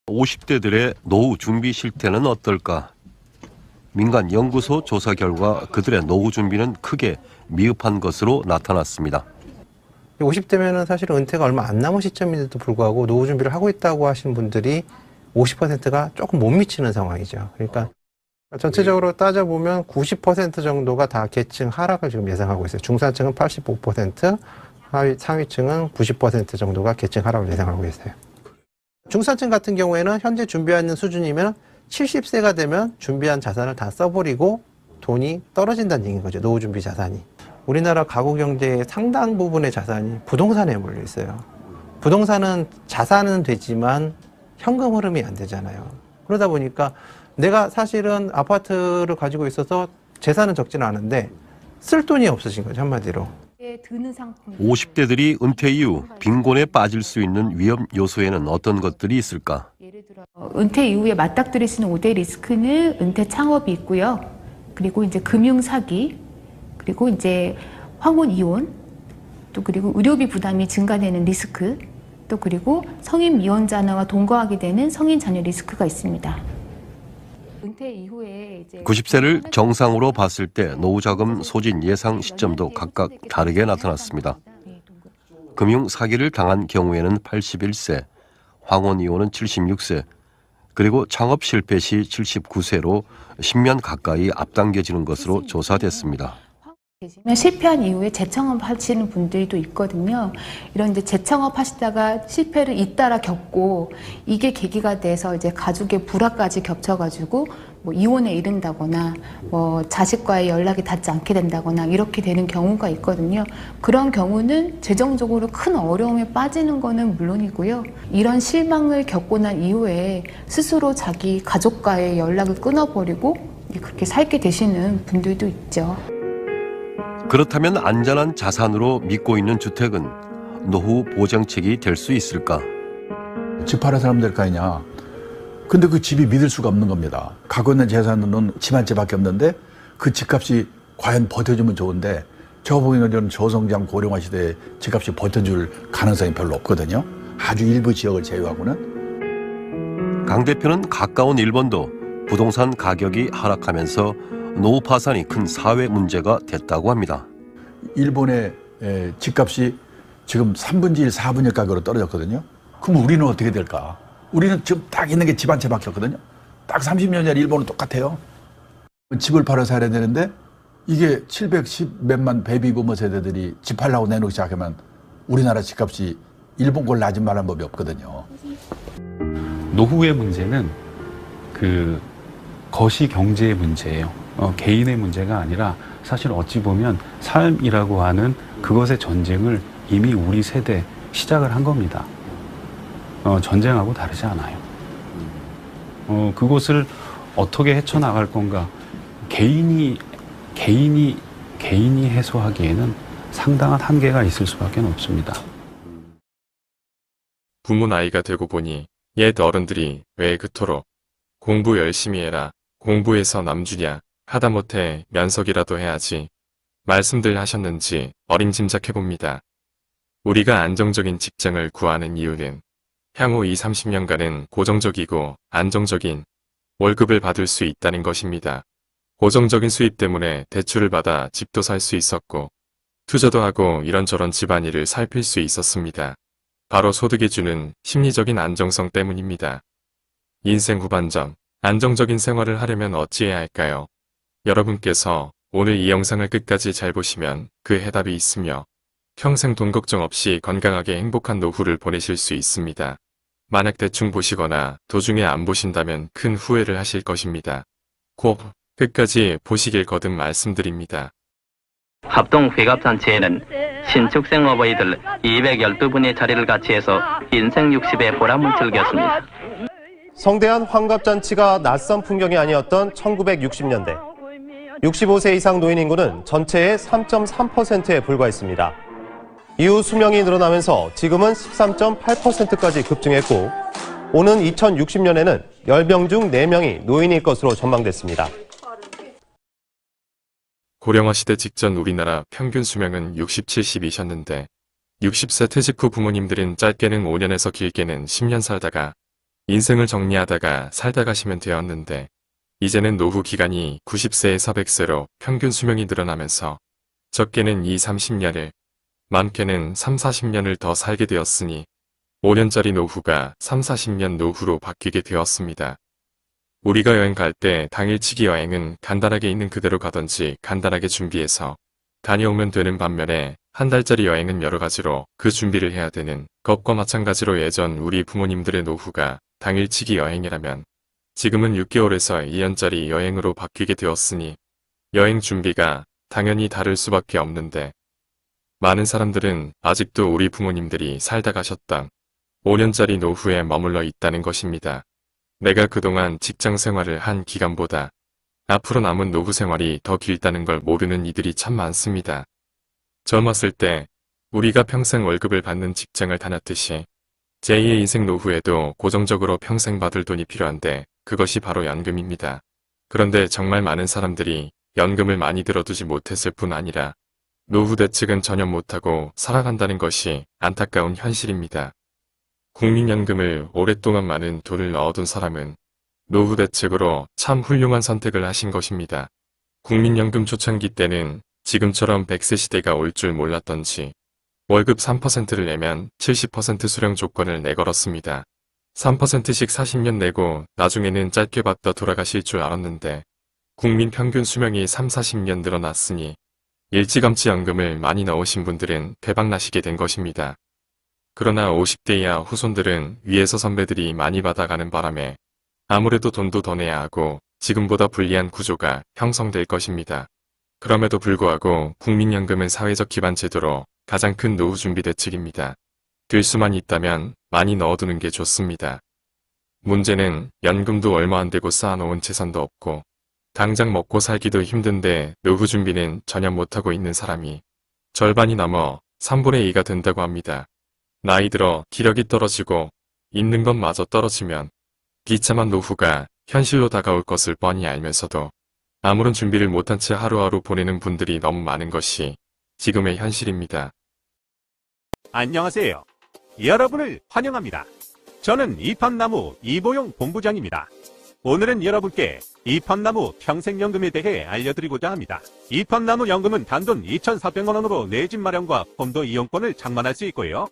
50대들의 노후 준비 실태는 어떨까? 민간 연구소 조사 결과 그들의 노후 준비는 크게 미흡한 것으로 나타났습니다. 50대면은 사실 은퇴가 얼마 안 남은 시점인데도 불구하고 노후 준비를 하고 있다고 하시는 분들이 50%가 조금 못 미치는 상황이죠. 그러니까 전체적으로 따져보면 90% 정도가 다 계층 하락을 지금 예상하고 있어요. 중산층은 85%, 상위층은 90% 정도가 계층 하락을 예상하고 있어요. 중산층 같은 경우에는 현재 준비하는 수준이면 70세가 되면 준비한 자산을 다 써버리고 돈이 떨어진다는 얘기인 거죠. 노후 준비 자산이. 우리나라 가구 경제의 상당 부분의 자산이 부동산에 몰려 있어요. 부동산은 자산은 되지만 현금 흐름이 안 되잖아요. 그러다 보니까 내가 사실은 아파트를 가지고 있어서 재산은 적지는 않은데 쓸 돈이 없으신 거죠, 한마디로. 50대들이 은퇴 이후 빈곤에 빠질 수 있는 위험 요소에는 어떤 것들이 있을까? 예를 들어 은퇴 이후에 맞닥뜨릴 수 있는 5대 리스크는 은퇴 창업이 있고요. 그리고 이제 금융 사기, 그리고 이제 황혼 이혼, 또 그리고 의료비 부담이 증가되는 리스크, 또 그리고 성인 미혼자녀와 동거하게 되는 성인 자녀 리스크가 있습니다. 은퇴 이후에 이제 90세를 정상으로 봤을 때 노후자금 소진 예상 시점도 각각 다르게 나타났습니다. 금융 사기를 당한 경우에는 81세, 황혼 이혼은 76세, 그리고 창업 실패 시 79세로 10년 가까이 앞당겨지는 것으로 조사됐습니다. 실패한 이후에 재창업 하시는 분들도 있거든요. 이런 이제 재창업 하시다가 실패를 잇따라 겪고 이게 계기가 돼서 이제 가족의 불화까지 겹쳐가지고 뭐 이혼에 이른다거나 뭐 자식과의 연락이 닿지 않게 된다거나 이렇게 되는 경우가 있거든요. 그런 경우는 재정적으로 큰 어려움에 빠지는 거는 물론이고요. 이런 실망을 겪고 난 이후에 스스로 자기 가족과의 연락을 끊어버리고 그렇게 살게 되시는 분들도 있죠. 그렇다면 안전한 자산으로 믿고 있는 주택은 노후 보장책이 될 수 있을까? 집 팔아 사람 될 거 아니냐. 근데 그 집이 믿을 수가 없는 겁니다. 갖고 있는 재산은 집 한 채밖에 없는데 그 집값이 과연 버텨주면 좋은데 저 보기에는 저성장 고령화 시대에 집값이 버텨줄 가능성이 별로 없거든요. 아주 일부 지역을 제외하고는. 강 대표는 가까운 일본도 부동산 가격이 하락하면서 노후 파산이 큰 사회 문제가 됐다고 합니다. 일본의 집값이 지금 3분의 1, 4분의 1 가격으로 떨어졌거든요. 그럼 우리는 어떻게 될까? 우리는 지금 딱 있는 게 집 한 채밖에 없거든요. 딱 30년 전 일본은 똑같아요. 집을 팔아 살아야 되는데 이게 710 몇만 베이비부머 세대들이 집 팔라고 내놓기 시작하면 우리나라 집값이 일본꼴 나지 말란 법이 없거든요. 노후의 문제는 그 거시 경제의 문제예요. 개인의 문제가 아니라 사실 어찌 보면 삶이라고 하는 그것의 전쟁을 이미 우리 세대 시작을 한 겁니다. 전쟁하고 다르지 않아요. 그것을 어떻게 헤쳐나갈 건가? 개인이 해소하기에는 상당한 한계가 있을 수밖에 없습니다. 부모 나이가 되고 보니 옛 어른들이 왜 그토록 공부 열심히 해라, 공부해서 남주냐, 하다못해 면석이라도 해야지 말씀들 하셨는지 어림짐작해봅니다. 우리가 안정적인 직장을 구하는 이유는 향후 20-30년간은 고정적이고 안정적인 월급을 받을 수 있다는 것입니다. 고정적인 수입 때문에 대출을 받아 집도 살 수 있었고 투자도 하고 이런저런 집안일을 살필 수 있었습니다. 바로 소득이 주는 심리적인 안정성 때문입니다. 인생 후반전, 안정적인 생활을 하려면 어찌해야 할까요? 여러분께서 오늘 이 영상을 끝까지 잘 보시면 그 해답이 있으며 평생 돈 걱정 없이 건강하게 행복한 노후를 보내실 수 있습니다. 만약 대충 보시거나 도중에 안 보신다면 큰 후회를 하실 것입니다. 꼭 끝까지 보시길 거듭 말씀드립니다. 합동회갑잔치에는 신축생 어버이들 212분의 자리를 같이 해서 인생 60의 보람을 즐겼습니다. 성대한 환갑잔치가 낯선 풍경이 아니었던 1960년대. 65세 이상 노인 인구는 전체의 3.3%에 불과했습니다. 이후 수명이 늘어나면서 지금은 13.8%까지 급증했고 오는 2060년에는 10명 중 4명이 노인일 것으로 전망됐습니다. 고령화 시대 직전 우리나라 평균 수명은 60, 70이셨는데 60세 퇴직 후 부모님들은 짧게는 5년에서 길게는 10년 살다가 인생을 정리하다가 살다 가시면 되었는데 이제는 노후 기간이 90세에서 100세로 평균 수명이 늘어나면서 적게는 20-30년을, 많게는 3-40년을 더 살게 되었으니 5년짜리 노후가 3-40년 노후로 바뀌게 되었습니다. 우리가 여행 갈 때 당일치기 여행은 간단하게 있는 그대로 가든지 간단하게 준비해서 다녀오면 되는 반면에 한 달짜리 여행은 여러 가지로 그 준비를 해야 되는 것과 마찬가지로 예전 우리 부모님들의 노후가 당일치기 여행이라면 지금은 6개월에서 2년짜리 여행으로 바뀌게 되었으니 여행 준비가 당연히 다를 수밖에 없는데 많은 사람들은 아직도 우리 부모님들이 살다 가셨던 5년짜리 노후에 머물러 있다는 것입니다. 내가 그동안 직장 생활을 한 기간보다 앞으로 남은 노후 생활이 더 길다는 걸 모르는 이들이 참 많습니다. 젊었을 때 우리가 평생 월급을 받는 직장을 다녔듯이 제2의 인생 노후에도 고정적으로 평생 받을 돈이 필요한데 그것이 바로 연금입니다. 그런데 정말 많은 사람들이 연금을 많이 들어두지 못했을 뿐 아니라 노후 대책은 전혀 못하고 살아간다는 것이 안타까운 현실입니다. 국민연금을 오랫동안 많은 돈을 넣어둔 사람은 노후 대책으로 참 훌륭한 선택을 하신 것입니다. 국민연금 초창기 때는 지금처럼 100세 시대가 올 줄 몰랐던지 월급 3%를 내면 70% 수령 조건을 내걸었습니다. 3%씩 40년 내고 나중에는 짧게 받다 돌아가실 줄 알았는데 국민 평균 수명이 3-40년 늘어났으니 일찌감치 연금을 많이 넣으신 분들은 대박나시게 된 것입니다. 그러나 50대 이하 후손들은 위에서 선배들이 많이 받아가는 바람에 아무래도 돈도 더 내야 하고 지금보다 불리한 구조가 형성될 것입니다. 그럼에도 불구하고 국민연금은 사회적 기반 제도로 가장 큰 노후 준비 대책입니다. 될 수만 있다면 많이 넣어두는 게 좋습니다. 문제는 연금도 얼마 안 되고 쌓아놓은 재산도 없고 당장 먹고 살기도 힘든데 노후 준비는 전혀 못하고 있는 사람이 절반이 넘어 3분의 2가 된다고 합니다. 나이 들어 기력이 떨어지고 있는 것마저 떨어지면 비참한 노후가 현실로 다가올 것을 뻔히 알면서도 아무런 준비를 못한 채 하루하루 보내는 분들이 너무 많은 것이 지금의 현실입니다. 안녕하세요. 여러분을 환영합니다. 저는 이팝나무 이보용 본부장입니다. 오늘은 여러분께 이팝나무 평생연금에 대해 알려드리고자 합니다. 이팝나무 연금은 단돈 2,400만원으로 내 집 마련과 콘도 이용권을 장만할 수 있고요.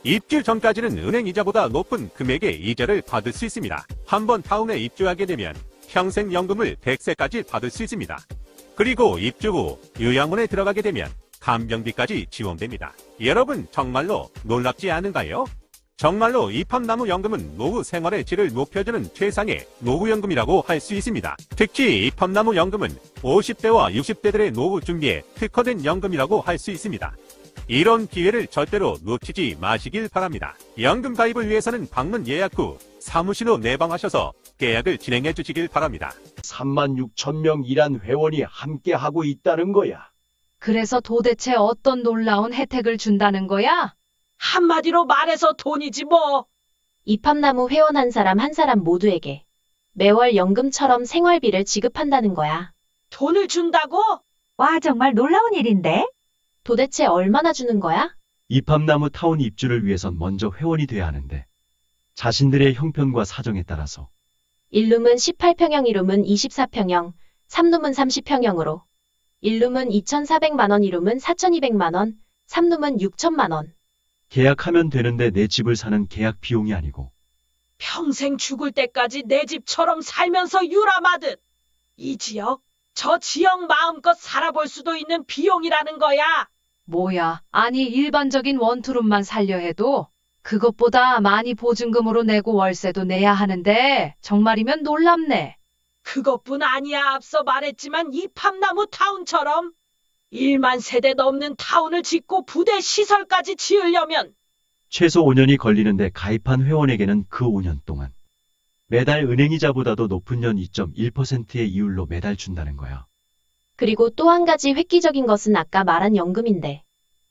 입주 전까지는 은행 이자보다 높은 금액의 이자를 받을 수 있습니다. 한번 타운에 입주하게 되면 평생연금을 100세까지 받을 수 있습니다. 그리고 입주 후 요양원에 들어가게 되면 간병비까지 지원됩니다. 여러분 정말로 놀랍지 않은가요? 정말로 이팝나무 연금은 노후 생활의 질을 높여주는 최상의 노후연금이라고 할 수 있습니다. 특히 이팝나무 연금은 50대와 60대들의 노후 준비에 특화된 연금이라고 할 수 있습니다. 이런 기회를 절대로 놓치지 마시길 바랍니다. 연금 가입을 위해서는 방문 예약 후 사무실로 내방하셔서 계약을 진행해 주시길 바랍니다. 36,000명 일한 회원이 함께하고 있다는 거야. 그래서 도대체 어떤 놀라운 혜택을 준다는 거야? 한마디로 말해서 돈이지 뭐. 이팝나무 회원 한 사람 모두에게 매월 연금처럼 생활비를 지급한다는 거야. 돈을 준다고? 와, 정말 놀라운 일인데? 도대체 얼마나 주는 거야? 이팝나무 타운 입주를 위해선 먼저 회원이 돼야 하는데 자신들의 형편과 사정에 따라서 1룸은 18평형, 2룸은 24평형, 3룸은 30평형으로 1룸은 2,400만원, 2룸은 4,200만원, 3룸은 6,000만원. 계약하면 되는데 내 집을 사는 계약 비용이 아니고 평생 죽을 때까지 내 집처럼 살면서 유람하듯 이 지역, 저 지역 마음껏 살아볼 수도 있는 비용이라는 거야. 뭐야, 아니 일반적인 원투룸만 살려 해도 그것보다 많이 보증금으로 내고 월세도 내야 하는데 정말이면 놀랍네. 그것뿐 아니야. 앞서 말했지만 이팝나무 타운처럼 1만 세대 넘는 타운을 짓고 부대 시설까지 지으려면 최소 5년이 걸리는데 가입한 회원에게는 그 5년 동안 매달 은행이자보다도 높은 연 2.1%의 이율로 매달 준다는 거야. 그리고 또 한 가지 획기적인 것은 아까 말한 연금인데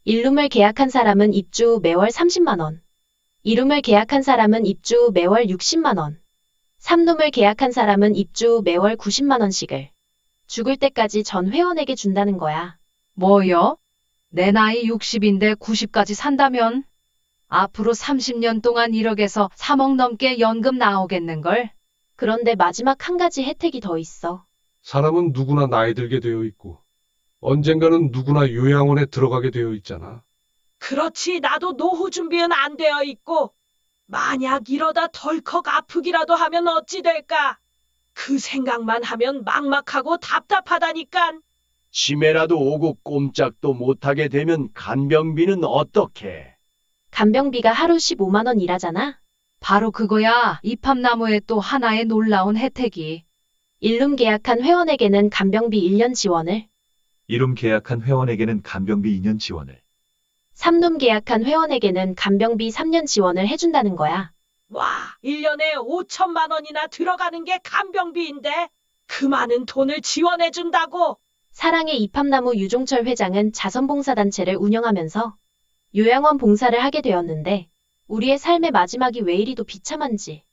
1룸을 계약한 사람은 입주 후 매월 30만원, 2룸을 계약한 사람은 입주 후 매월 60만원, 3룸을 계약한 사람은 입주 후 매월 90만원씩을 죽을 때까지 전 회원에게 준다는 거야. 뭐요? 내 나이 60인데 90까지 산다면? 앞으로 30년 동안 1억에서 3억 넘게 연금 나오겠는걸? 그런데 마지막 한 가지 혜택이 더 있어. 사람은 누구나 나이 들게 되어 있고 언젠가는 누구나 요양원에 들어가게 되어 있잖아. 그렇지, 나도 노후 준비는 안 되어 있고 만약 이러다 덜컥 아프기라도 하면 어찌 될까? 그 생각만 하면 막막하고 답답하다니깐. 치매라도 오고 꼼짝도 못하게 되면 간병비는 어떻게? 간병비가 하루 15만 원 일하잖아. 바로 그거야. 이팝나무의 또 하나의 놀라운 혜택이. 일룸 계약한 회원에게는 간병비 1년 지원을, 이룸 계약한 회원에게는 간병비 2년 지원을, 3룸 계약한 회원에게는 간병비 3년 지원을 해준다는 거야. 와, 1년에 5천만 원이나 들어가는 게 간병비인데 그 많은 돈을 지원해준다고? 사랑의 이팝나무 유종철 회장은 자선봉사단체를 운영하면서 요양원 봉사를 하게 되었는데 우리의 삶의 마지막이 왜 이리도 비참한지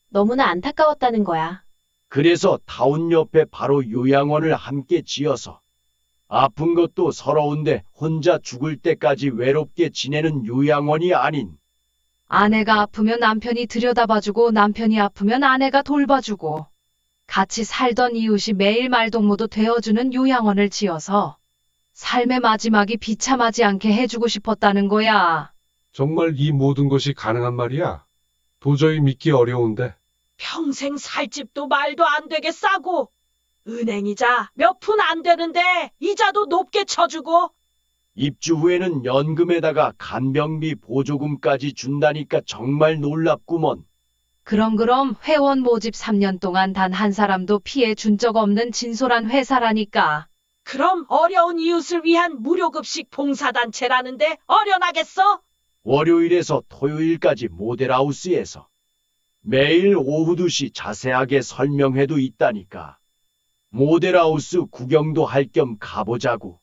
너무나 안타까웠다는 거야. 그래서 타운 옆에 바로 요양원을 함께 지어서 아픈 것도 서러운데 혼자 죽을 때까지 외롭게 지내는 요양원이 아닌, 아내가 아프면 남편이 들여다봐주고 남편이 아프면 아내가 돌봐주고 같이 살던 이웃이 매일 말동무도 되어주는 요양원을 지어서 삶의 마지막이 비참하지 않게 해주고 싶었다는 거야. 정말 이 모든 것이 가능한 말이야? 도저히 믿기 어려운데. 평생 살 집도 말도 안 되게 싸고 은행이자 몇 푼 안 되는데 이자도 높게 쳐주고 입주 후에는 연금에다가 간병비 보조금까지 준다니까 정말 놀랍구먼. 그럼 회원 모집 3년 동안 단 한 사람도 피해 준 적 없는 진솔한 회사라니까. 그럼 어려운 이웃을 위한 무료급식 봉사단체라는데 어련하겠어? 월요일에서 토요일까지 모델하우스에서 매일 오후 2시 자세하게 설명회도 있다니까. 모델하우스 구경도 할 겸 가보자고.